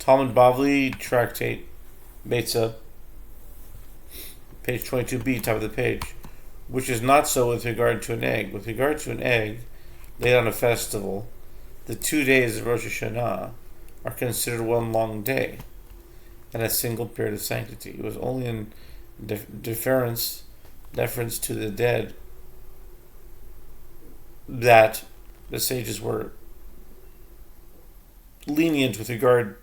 Talmud Bavli, Tractate, Beitzah, page 22b, top of the page, which is not so with regard to an egg. With regard to an egg laid on a festival, the 2 days of Rosh Hashanah are considered one long day and a single period of sanctity. It was only in deference to the dead that the sages were lenient with regard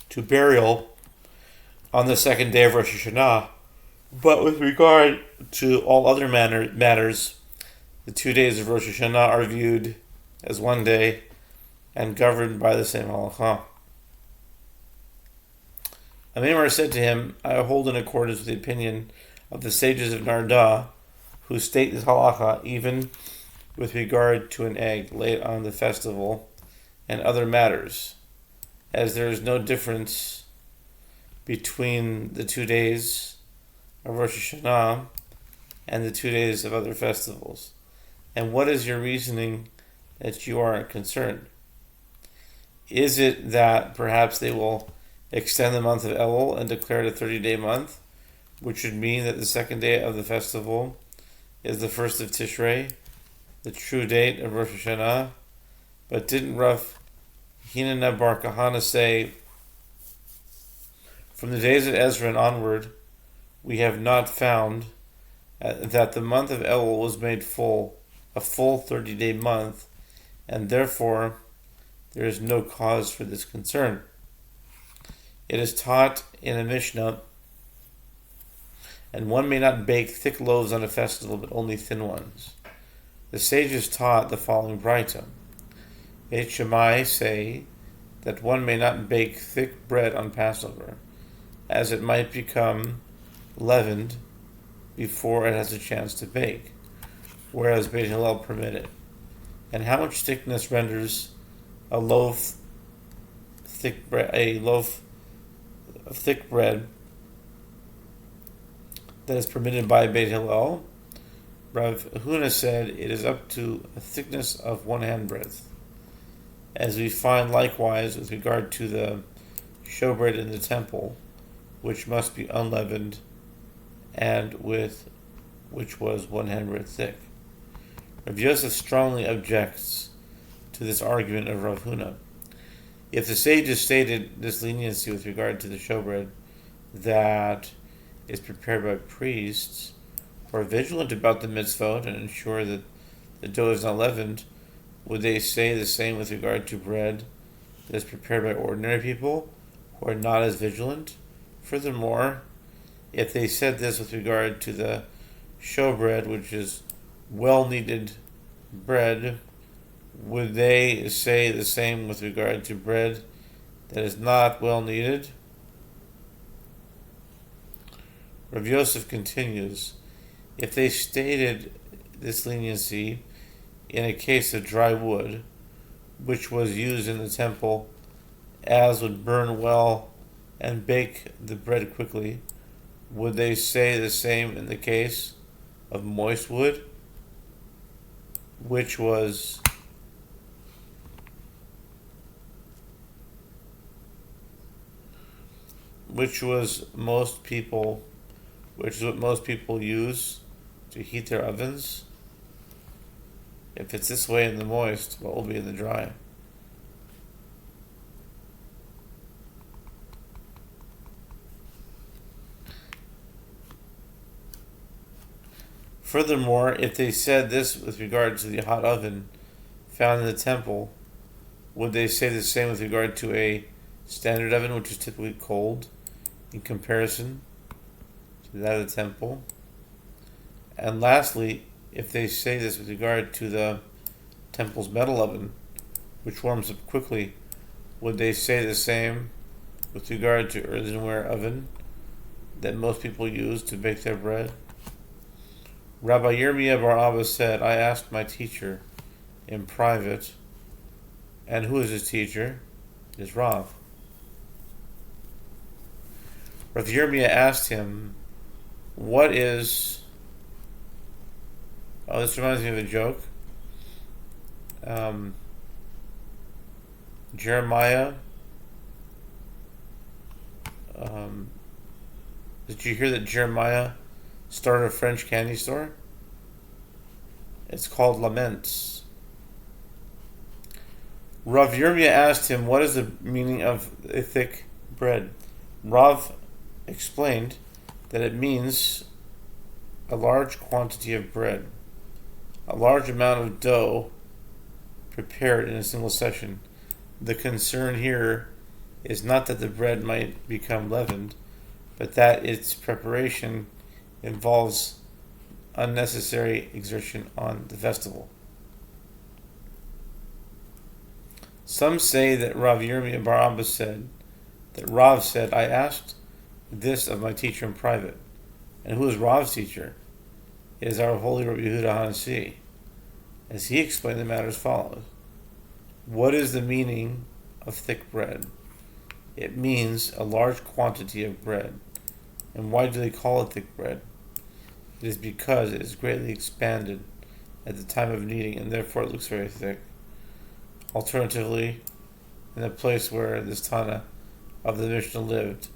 to burial on the second day of Rosh Hashanah, but with regard to all other matters, the 2 days of Rosh Hashanah are viewed as one day and governed by the same halakha. Amimar said to him, I hold in accordance with the opinion of the sages of Narda, who state this halakha even with regard to an egg laid on the festival and other matters, as there is no difference between the 2 days of Rosh Hashanah and the 2 days of other festivals. And what is your reasoning that you are concerned? Is it that perhaps they will extend the month of Elul and declare it a 30-day month, which would mean that the second day of the festival is the first of Tishrei, the true date of Rosh Hashanah? But didn't Rav Hinana Bar Kahana say, from the days of Ezra and onward, we have not found that the month of Elul was made a full 30-day month, and therefore there is no cause for this concern. It is taught in a Mishnah, and one may not bake thick loaves on a festival, but only thin ones. The sages taught the following Beitzah. Beit Shammai say that one may not bake thick bread on Passover, as it might become leavened before it has a chance to bake, whereas Beit Hillel permit it. And how much thickness renders a loaf of thick bread that is permitted by Beit Hillel? Rav Huna said it is up to a thickness of 1 handbreadth, as we find likewise with regard to the showbread in the temple, which must be unleavened, and which was 1 handbreadth thick. Rav Yosef strongly objects to this argument of Rav Huna. If the sages stated this leniency with regard to the showbread that is prepared by priests, who are vigilant about the mitzvot and ensure that the dough is not leavened, would they say the same with regard to bread that is prepared by ordinary people who are not as vigilant? Furthermore, if they said this with regard to the showbread, which is well-kneaded bread, would they say the same with regard to bread that is not well-kneaded? Rav Yosef continues, if they stated this leniency in a case of dry wood, which was used in the temple, as would burn well and bake the bread quickly, would they say the same in the case of moist wood, which was what most people use to heat their ovens? If it's this way in the moist, what will be in the dry? Furthermore, if they said this with regard to the hot oven found in the temple, would they say the same with regard to a standard oven, which is typically cold in comparison to that of the temple? And lastly, if they say this with regard to the temple's metal oven, which warms up quickly, would they say the same with regard to earthenware oven that most people use to bake their bread? Rabbi Yirmiyah Bar Abba said, I asked my teacher in private, and who is his teacher? It is Rav. Rav Yirmiyah asked him, what is... Oh, this reminds me of a joke. Jeremiah. Did you hear that Jeremiah started a French candy store? It's called Laments. Rav Yirmiyah asked him, what is the meaning of a thick bread? Rav explained that it means a large quantity of bread, a large amount of dough prepared in a single session. The concern here is not that the bread might become leavened, but that its preparation involves unnecessary exertion on the festival. Some say that Rav Yirmiyah bar Abba said, that Rav said, I asked this of my teacher in private. And who is Rav's teacher? It is our holy Rabbi Yehuda HaNasi. As he explained the matter as follows. What is the meaning of thick bread? It means a large quantity of bread. And why do they call it thick bread? It is because it is greatly expanded at the time of kneading, and therefore it looks very thick. Alternatively, in the place where this Tana of the Mishnah lived,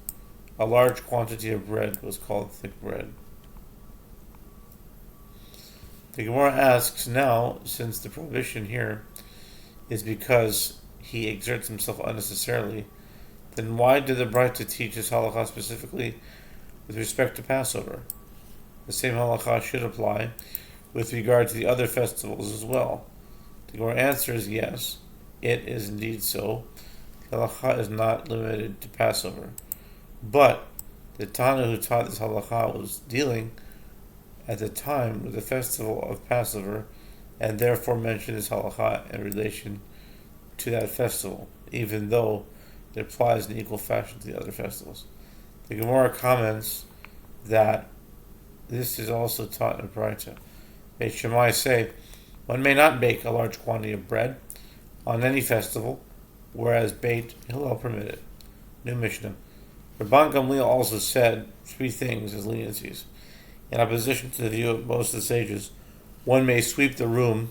a large quantity of bread was called thick bread. The Gemara asks now, since the prohibition here is because he exerts himself unnecessarily, then why did the Beitzah teach this halakha specifically with respect to Passover? The same halakha should apply with regard to the other festivals as well. The Gemara answers yes, it is indeed so. The halakha is not limited to Passover. But the Tana who taught this halakha was dealing at the time with the festival of Passover, and therefore mentioned this halakha in relation to that festival, even though it applies in equal fashion to the other festivals. The Gemara comments that this is also taught in the Beitzah. Beit Shammai say, one may not bake a large quantity of bread on any festival, whereas Beit Hillel permitted. New Mishnah. Rabban Gamliel also said three things as leniencies. In opposition to the view of most of the sages, one may sweep the room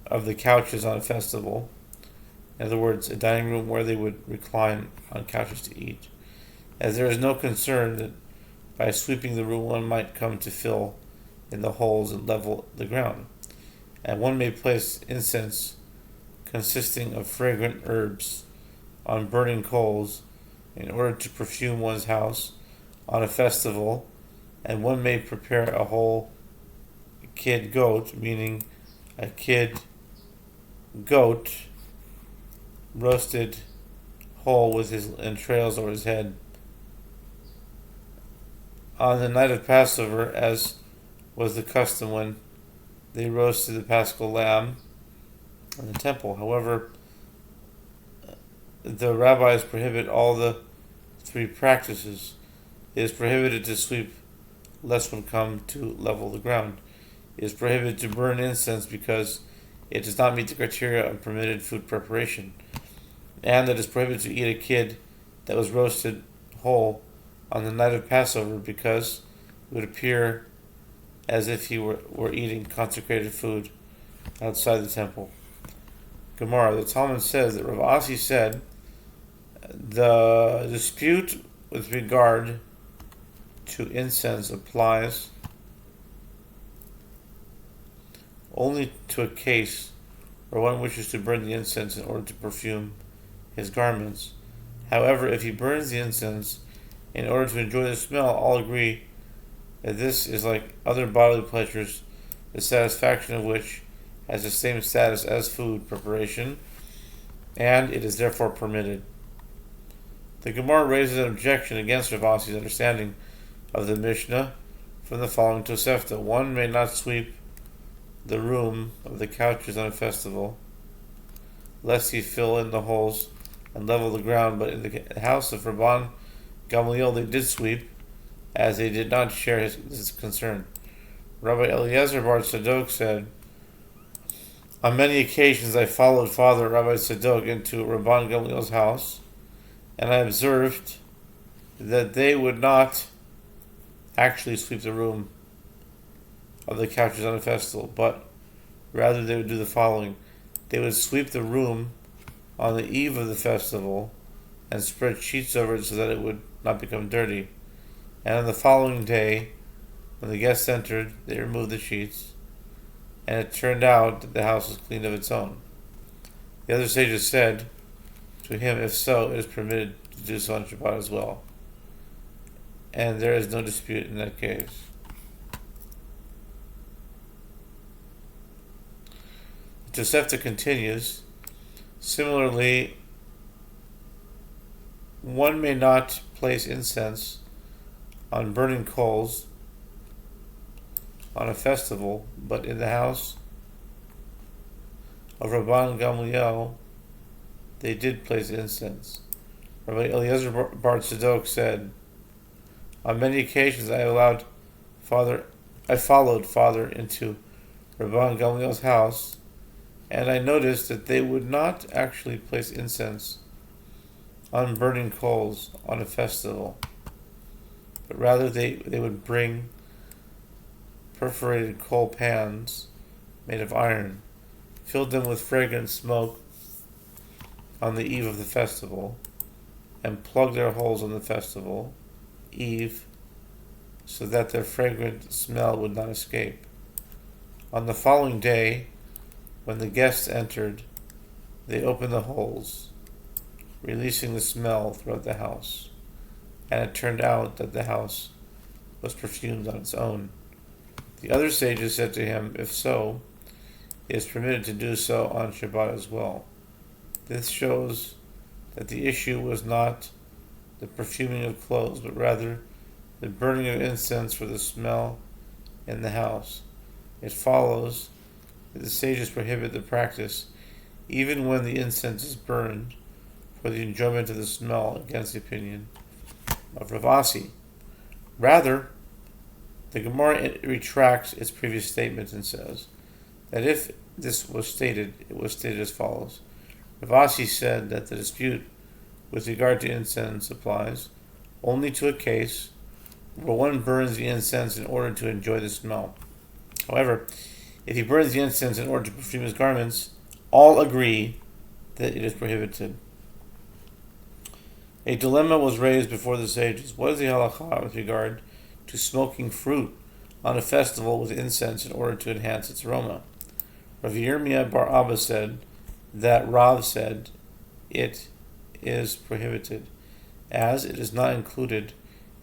of the couches on a festival. In other words, a dining room where they would recline on couches to eat, as there is no concern that by sweeping the room one might come to fill in the holes and level the ground. And one may place incense consisting of fragrant herbs on burning coals in order to perfume one's house on a festival, and one may prepare a whole kid goat, meaning a kid goat roasted whole with his entrails over his head on the night of Passover, as was the custom when they roasted the Paschal lamb in the temple. However, the rabbis prohibit all the three practices. It is prohibited to sweep lest one come to level the ground. It is prohibited to burn incense because it does not meet the criteria of permitted food preparation. And it is prohibited to eat a kid that was roasted whole on the night of Passover because it would appear as if he were eating consecrated food outside the temple. Gemara, the Talmud says that Rav Asi said the dispute with regard to incense applies only to a case where one wishes to burn the incense in order to perfume his garments. However, if he burns the incense in order to enjoy the smell, all agree that this is like other bodily pleasures, the satisfaction of which has the same status as food preparation, and it is therefore permitted. The Gemara raises an objection against Rav Asi's understanding of the Mishnah from the following Tosefta. One may not sweep the room of the couches on a festival, lest he fill in the holes and level the ground, but in the house of Rabban Gamliel they did sweep, as they did not share his concern. Rabbi Eliezer bar Tzadok said, on many occasions I followed Father Rabbi Tzadok into Rabban Gamliel's house, and I observed that they would not actually sweep the room of the couches on a festival, but rather they would do the following. They would sweep the room on the eve of the festival and spread sheets over it so that it would not become dirty. And on the following day, when the guests entered, they removed the sheets, and it turned out that the house was clean of its own. The other sages said to him, if so, it is permitted to do so on Shabbat as well. And there is no dispute in that case. Tosefta continues, similarly, one may not place incense on burning coals on a festival, but in the house of Rabban Gamliel, they did place incense. Rabbi Eliezer Bar Tzadok said, on many occasions I followed Father into Rabban Gamliel's house, and I noticed that they would not actually place incense on burning coals on a festival, but rather they would bring perforated coal pans made of iron, filled them with fragrant smoke on the eve of the festival, and plugged their holes on the festival eve so that their fragrant smell would not escape. On the following day, when the guests entered, they opened the holes, releasing the smell throughout the house, and it turned out that the house was perfumed on its own. The other sages said to him, if so, it is permitted to do so on Shabbat as well. This shows that the issue was not the perfuming of clothes, but rather the burning of incense for the smell in the house. It follows that the sages prohibit the practice even when the incense is burned for the enjoyment of the smell, against the opinion of Rav Asi. Rather, the Gemara retracts its previous statement and says that if this was stated, it was stated as follows. Rav Asi said that the dispute with regard to incense applies only to a case where one burns the incense in order to enjoy the smell. However, if he burns the incense in order to perfume his garments, all agree that it is prohibited. A dilemma was raised before the sages. What is the halakha with regard to smoking fruit on a festival with incense in order to enhance its aroma? Rav Yirmiyah bar Abba said that Rav said it is prohibited, as it is not included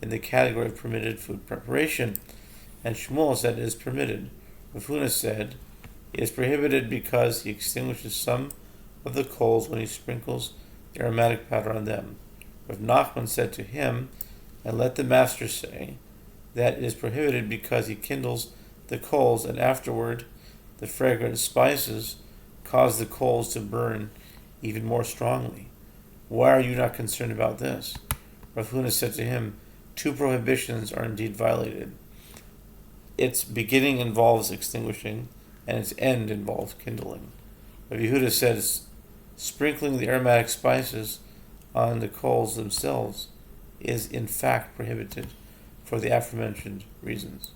in the category of permitted food preparation, and Shmuel said it is permitted. Rav Huna said it is prohibited because he extinguishes some of the coals when he sprinkles the aromatic powder on them. Rav Nachman said to him, and let the master say that it is prohibited because he kindles the coals, and afterward the fragrant spices cause the coals to burn even more strongly. Why are you not concerned about this? Rav Huna said to him, two prohibitions are indeed violated. Its beginning involves extinguishing, and its end involves kindling. Rav Yehuda says, sprinkling the aromatic spices on the coals themselves is in fact prohibited for the aforementioned reasons.